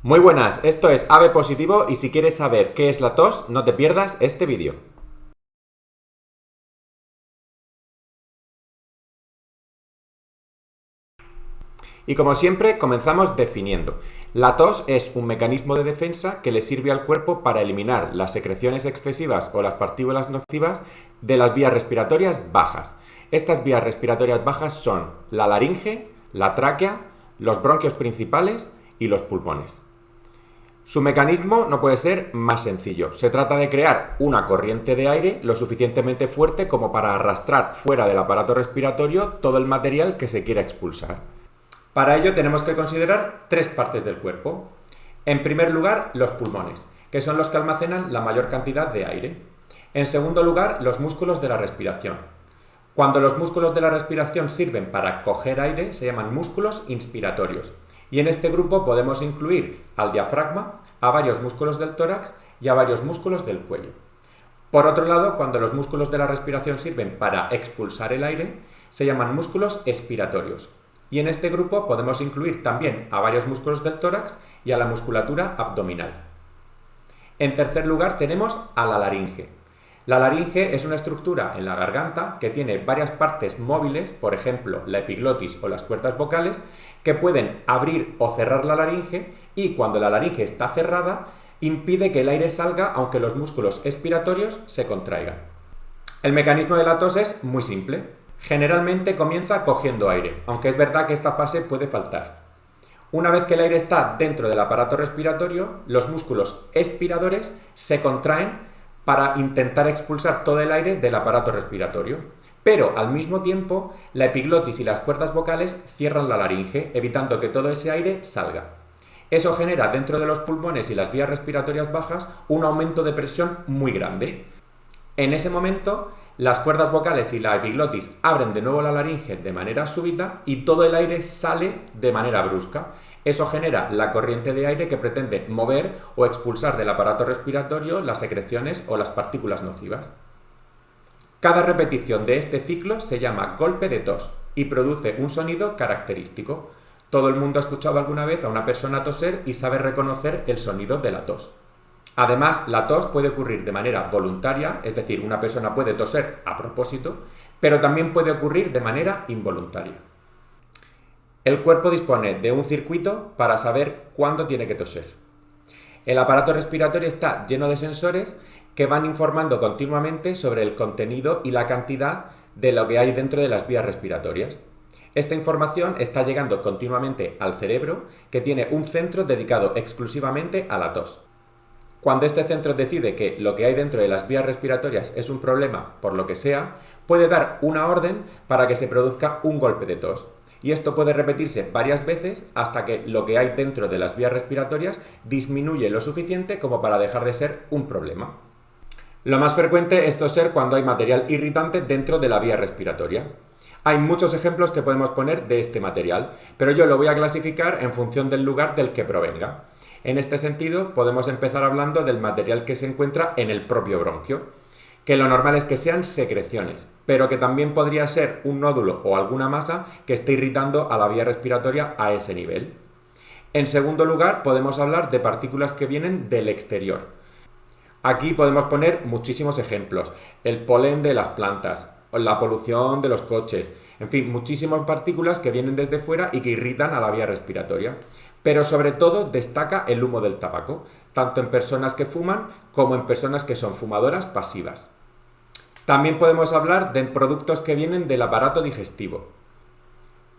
Muy buenas, esto es AB Positivo y si quieres saber qué es la tos, no te pierdas este vídeo. Y como siempre, comenzamos definiendo. La tos es un mecanismo de defensa que le sirve al cuerpo para eliminar las secreciones excesivas o las partículas nocivas de las vías respiratorias bajas. Estas vías respiratorias bajas son la laringe, la tráquea, los bronquios principales y los pulmones. Su mecanismo no puede ser más sencillo. Se trata de crear una corriente de aire lo suficientemente fuerte como para arrastrar fuera del aparato respiratorio todo el material que se quiera expulsar. Para ello tenemos que considerar tres partes del cuerpo. En primer lugar, los pulmones, que son los que almacenan la mayor cantidad de aire. En segundo lugar, los músculos de la respiración. Cuando los músculos de la respiración sirven para coger aire, se llaman músculos inspiratorios. Y en este grupo podemos incluir al diafragma, a varios músculos del tórax y a varios músculos del cuello. Por otro lado, cuando los músculos de la respiración sirven para expulsar el aire, se llaman músculos expiratorios. Y en este grupo podemos incluir también a varios músculos del tórax y a la musculatura abdominal. En tercer lugar tenemos a la laringe. La laringe es una estructura en la garganta que tiene varias partes móviles, por ejemplo la epiglotis o las cuerdas vocales, que pueden abrir o cerrar la laringe y cuando la laringe está cerrada impide que el aire salga aunque los músculos expiratorios se contraigan. El mecanismo de la tos es muy simple. Generalmente comienza cogiendo aire, aunque es verdad que esta fase puede faltar. Una vez que el aire está dentro del aparato respiratorio, los músculos expiradores se contraen para intentar expulsar todo el aire del aparato respiratorio. Pero al mismo tiempo, la epiglotis y las cuerdas vocales cierran la laringe, evitando que todo ese aire salga. Eso genera dentro de los pulmones y las vías respiratorias bajas un aumento de presión muy grande. En ese momento, las cuerdas vocales y la epiglotis abren de nuevo la laringe de manera súbita y todo el aire sale de manera brusca. Eso genera la corriente de aire que pretende mover o expulsar del aparato respiratorio las secreciones o las partículas nocivas. Cada repetición de este ciclo se llama golpe de tos y produce un sonido característico. Todo el mundo ha escuchado alguna vez a una persona toser y sabe reconocer el sonido de la tos. Además, la tos puede ocurrir de manera voluntaria, es decir, una persona puede toser a propósito, pero también puede ocurrir de manera involuntaria. El cuerpo dispone de un circuito para saber cuándo tiene que toser. El aparato respiratorio está lleno de sensores que van informando continuamente sobre el contenido y la cantidad de lo que hay dentro de las vías respiratorias. Esta información está llegando continuamente al cerebro, que tiene un centro dedicado exclusivamente a la tos. Cuando este centro decide que lo que hay dentro de las vías respiratorias es un problema por lo que sea, puede dar una orden para que se produzca un golpe de tos. Y esto puede repetirse varias veces hasta que lo que hay dentro de las vías respiratorias disminuye lo suficiente como para dejar de ser un problema. Lo más frecuente es toser cuando hay material irritante dentro de la vía respiratoria. Hay muchos ejemplos que podemos poner de este material, pero yo lo voy a clasificar en función del lugar del que provenga. En este sentido, podemos empezar hablando del material que se encuentra en el propio bronquio, que lo normal es que sean secreciones, pero que también podría ser un nódulo o alguna masa que esté irritando a la vía respiratoria a ese nivel. En segundo lugar, podemos hablar de partículas que vienen del exterior. Aquí podemos poner muchísimos ejemplos: el polen de las plantas, la polución de los coches, en fin, muchísimas partículas que vienen desde fuera y que irritan a la vía respiratoria. Pero sobre todo destaca el humo del tabaco, tanto en personas que fuman como en personas que son fumadoras pasivas. También podemos hablar de productos que vienen del aparato digestivo.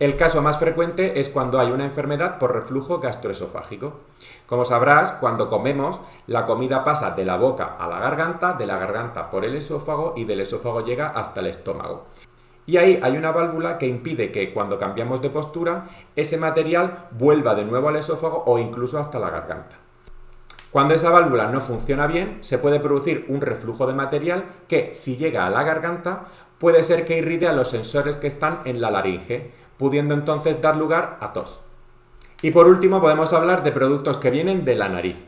El caso más frecuente es cuando hay una enfermedad por reflujo gastroesofágico. Como sabrás, cuando comemos, la comida pasa de la boca a la garganta, de la garganta por el esófago y del esófago llega hasta el estómago. Y ahí hay una válvula que impide que cuando cambiamos de postura, ese material vuelva de nuevo al esófago o incluso hasta la garganta. Cuando esa válvula no funciona bien, se puede producir un reflujo de material que, si llega a la garganta, puede ser que irrite a los sensores que están en la laringe, pudiendo entonces dar lugar a tos. Y por último podemos hablar de productos que vienen de la nariz.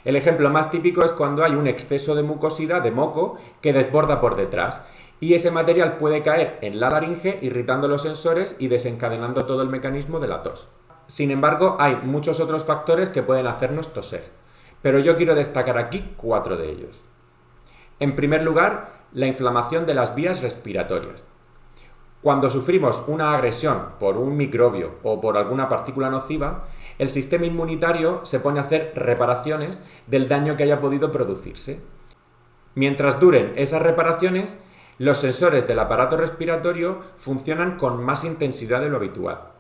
El ejemplo más típico es cuando hay un exceso de mucosidad, de moco, que desborda por detrás. Y ese material puede caer en la laringe, irritando los sensores y desencadenando todo el mecanismo de la tos. Sin embargo, hay muchos otros factores que pueden hacernos toser, pero yo quiero destacar aquí 4 de ellos. En primer lugar, la inflamación de las vías respiratorias. Cuando sufrimos una agresión por un microbio o por alguna partícula nociva, el sistema inmunitario se pone a hacer reparaciones del daño que haya podido producirse. Mientras duren esas reparaciones, los sensores del aparato respiratorio funcionan con más intensidad de lo habitual.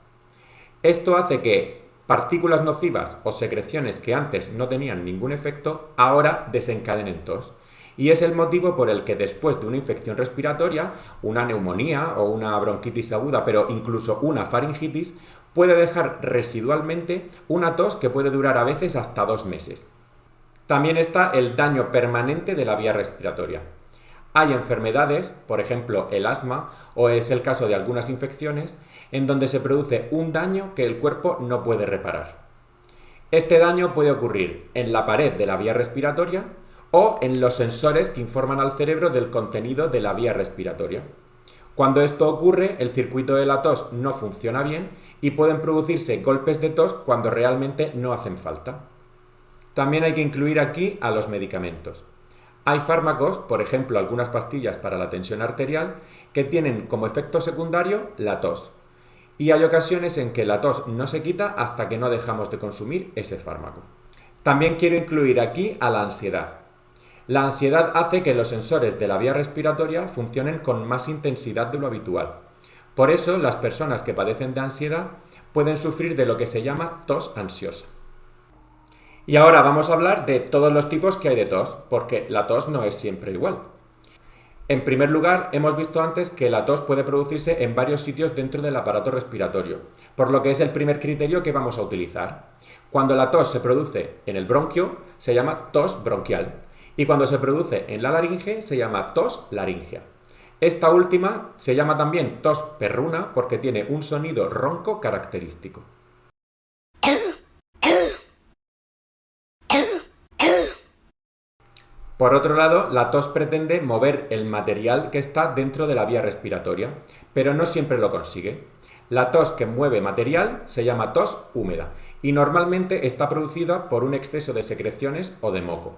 Esto hace que partículas nocivas o secreciones que antes no tenían ningún efecto, ahora desencadenen tos. Y es el motivo por el que después de una infección respiratoria, una neumonía o una bronquitis aguda, pero incluso una faringitis, puede dejar residualmente una tos que puede durar a veces hasta 2 meses. También está el daño permanente de la vía respiratoria. Hay enfermedades, por ejemplo el asma, o es el caso de algunas infecciones, en donde se produce un daño que el cuerpo no puede reparar. Este daño puede ocurrir en la pared de la vía respiratoria o en los sensores que informan al cerebro del contenido de la vía respiratoria. Cuando esto ocurre, el circuito de la tos no funciona bien y pueden producirse golpes de tos cuando realmente no hacen falta. También hay que incluir aquí a los medicamentos. Hay fármacos, por ejemplo algunas pastillas para la tensión arterial, que tienen como efecto secundario la tos. Y hay ocasiones en que la tos no se quita hasta que no dejamos de consumir ese fármaco. También quiero incluir aquí a la ansiedad. La ansiedad hace que los sensores de la vía respiratoria funcionen con más intensidad de lo habitual. Por eso, las personas que padecen de ansiedad pueden sufrir de lo que se llama tos ansiosa. Y ahora vamos a hablar de todos los tipos que hay de tos, porque la tos no es siempre igual. En primer lugar, hemos visto antes que la tos puede producirse en varios sitios dentro del aparato respiratorio, por lo que es el primer criterio que vamos a utilizar. Cuando la tos se produce en el bronquio, se llama tos bronquial. Y cuando se produce en la laringe se llama tos laringea. Esta última se llama también tos perruna porque tiene un sonido ronco característico. Por otro lado, la tos pretende mover el material que está dentro de la vía respiratoria, pero no siempre lo consigue. La tos que mueve material se llama tos húmeda y normalmente está producida por un exceso de secreciones o de moco.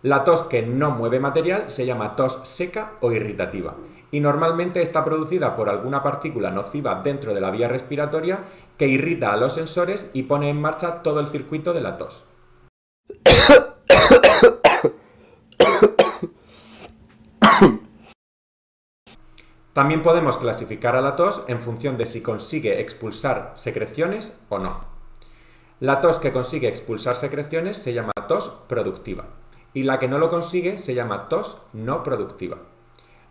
La tos que no mueve material se llama tos seca o irritativa y normalmente está producida por alguna partícula nociva dentro de la vía respiratoria que irrita a los sensores y pone en marcha todo el circuito de la tos. También podemos clasificar a la tos en función de si consigue expulsar secreciones o no. La tos que consigue expulsar secreciones se llama tos productiva y la que no lo consigue se llama tos no productiva.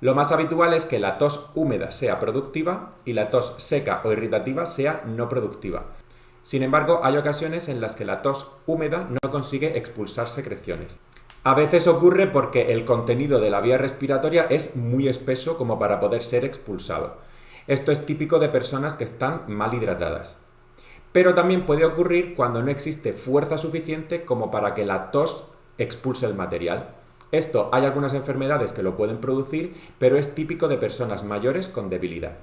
Lo más habitual es que la tos húmeda sea productiva y la tos seca o irritativa sea no productiva. Sin embargo, hay ocasiones en las que la tos húmeda no consigue expulsar secreciones. A veces ocurre porque el contenido de la vía respiratoria es muy espeso como para poder ser expulsado. Esto es típico de personas que están mal hidratadas. Pero también puede ocurrir cuando no existe fuerza suficiente como para que la tos expulse el material. Esto hay algunas enfermedades que lo pueden producir, pero es típico de personas mayores con debilidad.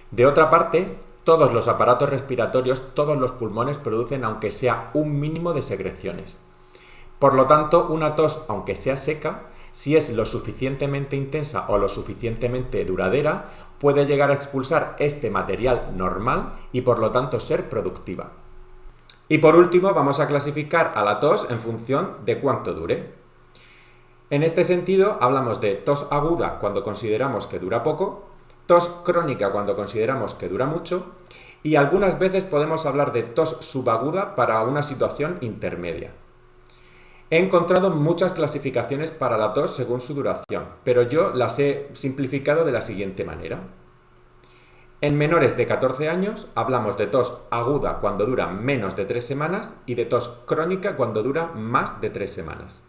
De otra parte, todos los aparatos respiratorios, todos los pulmones producen aunque sea un mínimo de secreciones. Por lo tanto, una tos, aunque sea seca, si es lo suficientemente intensa o lo suficientemente duradera, puede llegar a expulsar este material normal y por lo tanto ser productiva. Y por último, vamos a clasificar a la tos en función de cuánto dure. En este sentido, hablamos de tos aguda cuando consideramos que dura poco, tos crónica cuando consideramos que dura mucho y algunas veces podemos hablar de tos subaguda para una situación intermedia. He encontrado muchas clasificaciones para la tos según su duración, pero yo las he simplificado de la siguiente manera. En menores de 14 años hablamos de tos aguda cuando dura menos de 3 semanas y de tos crónica cuando dura más de 3 semanas.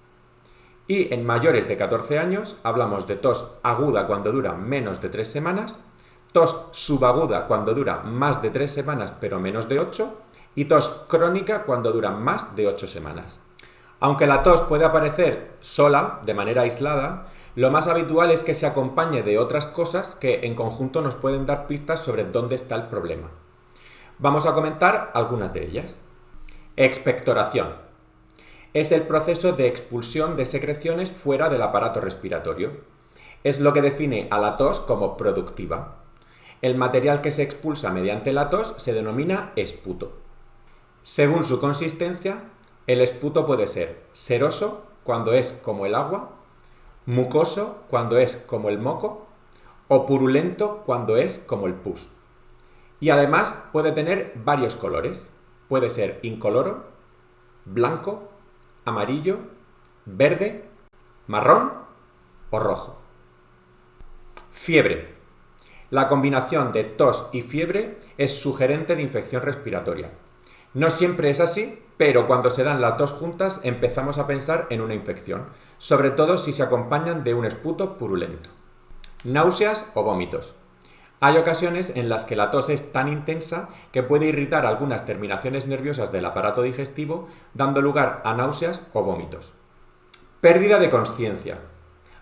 Y en mayores de 14 años hablamos de tos aguda cuando dura menos de 3 semanas, tos subaguda cuando dura más de 3 semanas pero menos de 8 y tos crónica cuando dura más de 8 semanas. Aunque la tos puede aparecer sola, de manera aislada, lo más habitual es que se acompañe de otras cosas que en conjunto nos pueden dar pistas sobre dónde está el problema. Vamos a comentar algunas de ellas. Expectoración. Es el proceso de expulsión de secreciones fuera del aparato respiratorio. Es lo que define a la tos como productiva. El material que se expulsa mediante la tos se denomina esputo. Según su consistencia, el esputo puede ser seroso, cuando es como el agua, mucoso, cuando es como el moco, o purulento, cuando es como el pus. Y además puede tener varios colores. Puede ser incoloro, blanco, amarillo, verde, marrón o rojo. Fiebre. La combinación de tos y fiebre es sugerente de infección respiratoria. No siempre es así, pero cuando se dan las dos juntas empezamos a pensar en una infección, sobre todo si se acompañan de un esputo purulento. Náuseas o vómitos. Hay ocasiones en las que la tos es tan intensa que puede irritar algunas terminaciones nerviosas del aparato digestivo, dando lugar a náuseas o vómitos. Pérdida de consciencia.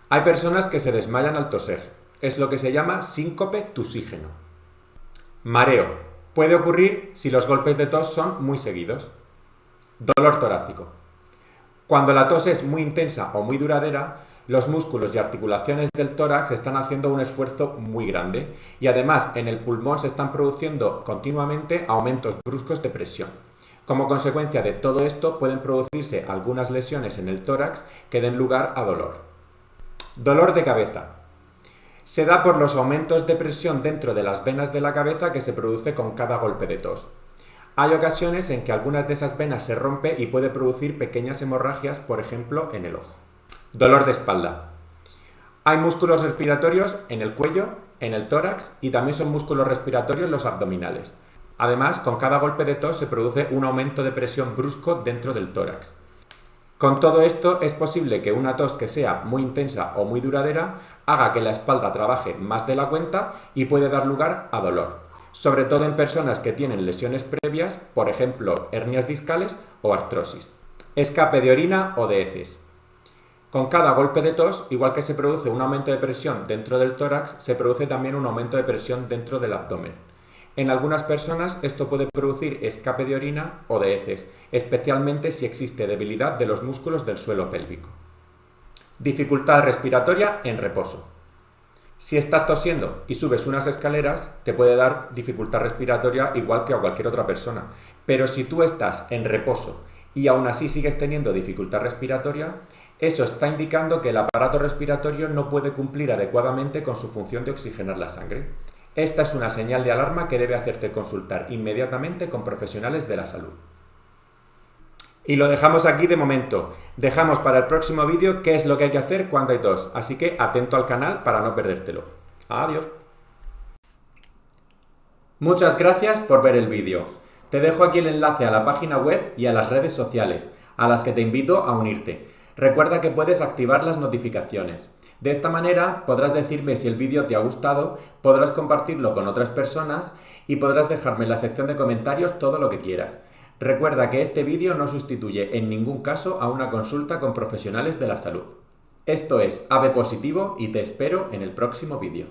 Hay personas que se desmayan al toser. Es lo que se llama síncope tusígeno. Mareo. Puede ocurrir si los golpes de tos son muy seguidos. Dolor torácico. Cuando la tos es muy intensa o muy duradera, los músculos y articulaciones del tórax están haciendo un esfuerzo muy grande y además en el pulmón se están produciendo continuamente aumentos bruscos de presión. Como consecuencia de todo esto pueden producirse algunas lesiones en el tórax que den lugar a dolor. Dolor de cabeza. Se da por los aumentos de presión dentro de las venas de la cabeza que se produce con cada golpe de tos. Hay ocasiones en que algunas de esas venas se rompen y puede producir pequeñas hemorragias, por ejemplo, en el ojo. Dolor de espalda. Hay músculos respiratorios en el cuello, en el tórax y también son músculos respiratorios los abdominales. Además, con cada golpe de tos se produce un aumento de presión brusco dentro del tórax. Con todo esto es posible que una tos que sea muy intensa o muy duradera haga que la espalda trabaje más de la cuenta y puede dar lugar a dolor, sobre todo en personas que tienen lesiones previas, por ejemplo, hernias discales o artrosis. Escape de orina o de heces. Con cada golpe de tos, igual que se produce un aumento de presión dentro del tórax, se produce también un aumento de presión dentro del abdomen. En algunas personas esto puede producir escape de orina o de heces, especialmente si existe debilidad de los músculos del suelo pélvico. Dificultad respiratoria en reposo. Si estás tosiendo y subes unas escaleras, te puede dar dificultad respiratoria igual que a cualquier otra persona. Pero si tú estás en reposo y aún así sigues teniendo dificultad respiratoria, eso está indicando que el aparato respiratorio no puede cumplir adecuadamente con su función de oxigenar la sangre. Esta es una señal de alarma que debe hacerte consultar inmediatamente con profesionales de la salud. Y lo dejamos aquí de momento. Dejamos para el próximo vídeo qué es lo que hay que hacer cuando hay tos, así que atento al canal para no perdértelo. Adiós. Muchas gracias por ver el vídeo. Te dejo aquí el enlace a la página web y a las redes sociales, a las que te invito a unirte. Recuerda que puedes activar las notificaciones. De esta manera podrás decirme si el vídeo te ha gustado, podrás compartirlo con otras personas y podrás dejarme en la sección de comentarios todo lo que quieras. Recuerda que este vídeo no sustituye en ningún caso a una consulta con profesionales de la salud. Esto es AB Positivo y te espero en el próximo vídeo.